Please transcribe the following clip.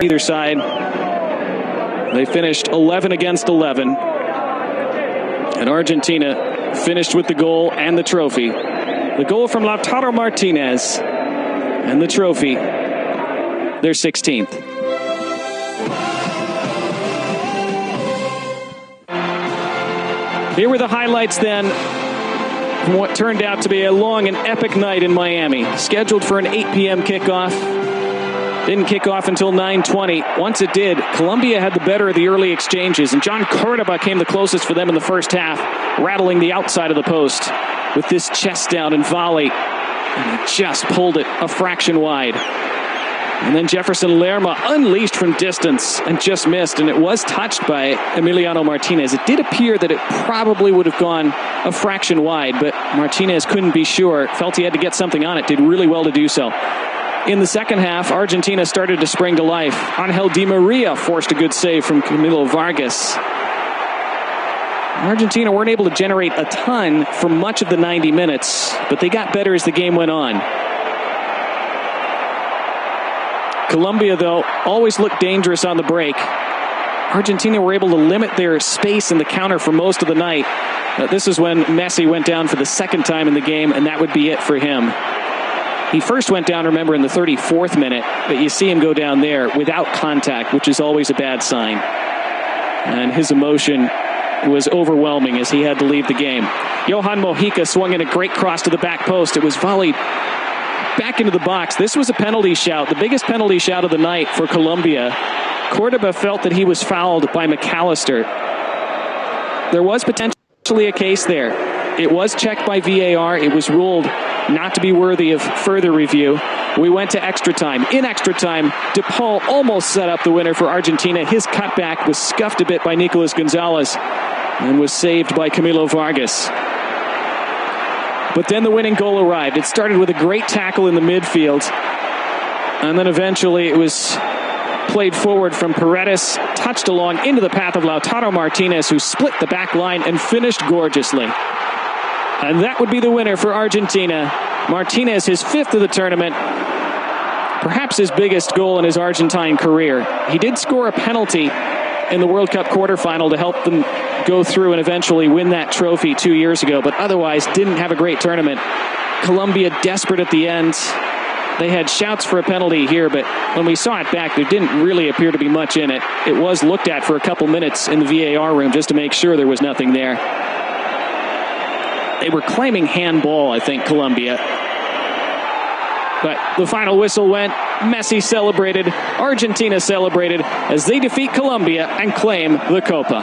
either side. They finished 11 against 11. And Argentina finished with the goal and the trophy. The goal from Lautaro Martinez and the trophy, their 16th. Here were the highlights then from what turned out to be a long and epic night in Miami. Scheduled for an 8 p.m. kickoff. Didn't kick off until 9:20. Once it did, Colombia had the better of the early exchanges, and John Cordoba came the closest for them in the first half, rattling the outside of the post with this chest down and volley. And he just pulled it a fraction wide. And then Jefferson Lerma unleashed from distance and just missed, and it was touched by Emiliano Martinez. It did appear that it probably would have gone a fraction wide, but Martinez couldn't be sure. Felt he had to get something on it. Did really well to do so. In the second half, Argentina started to spring to life. Angel Di Maria forced a good save from Camilo Vargas. Argentina weren't able to generate a ton for much of the 90 minutes, but they got better as the game went on. Colombia, though, always looked dangerous on the break. Argentina were able to limit their space in the counter for most of the night. This is when Messi went down for the second time in the game, and that would be it for him. He first went down, remember, in the 34th minute, but you see him go down there without contact, which is always a bad sign. And his emotion was overwhelming as he had to leave the game. Johan Mojica swung in a great cross to the back post. It was volleyed back into the box. This was a penalty shout, the biggest penalty shout of the night for Colombia. Cordoba felt that he was fouled by McAllister. There was potentially a case there. It was checked by VAR. It was ruled not to be worthy of further review. We went to extra time. In extra time, DePaul almost set up the winner for Argentina. His cutback was scuffed a bit by Nicolas Gonzalez and was saved by Camilo Vargas. But then the winning goal arrived. It started with a great tackle in the midfield. And then eventually it was played forward from Paredes, touched along into the path of Lautaro Martinez, who split the back line and finished gorgeously. And that would be the winner for Argentina. Martinez, his 5th of the tournament, perhaps his biggest goal in his Argentine career. He did score a penalty in the World Cup quarterfinal to help them go through and eventually win that trophy 2 years ago, but otherwise didn't have a great tournament. Colombia desperate at the end. They had shouts for a penalty here, but when we saw it back, there didn't really appear to be much in it. It was looked at for a couple minutes in the VAR room just to make sure there was nothing there. They were claiming handball, I think, Colombia. But the final whistle went. Messi celebrated. Argentina celebrated as they defeat Colombia and claim the Copa.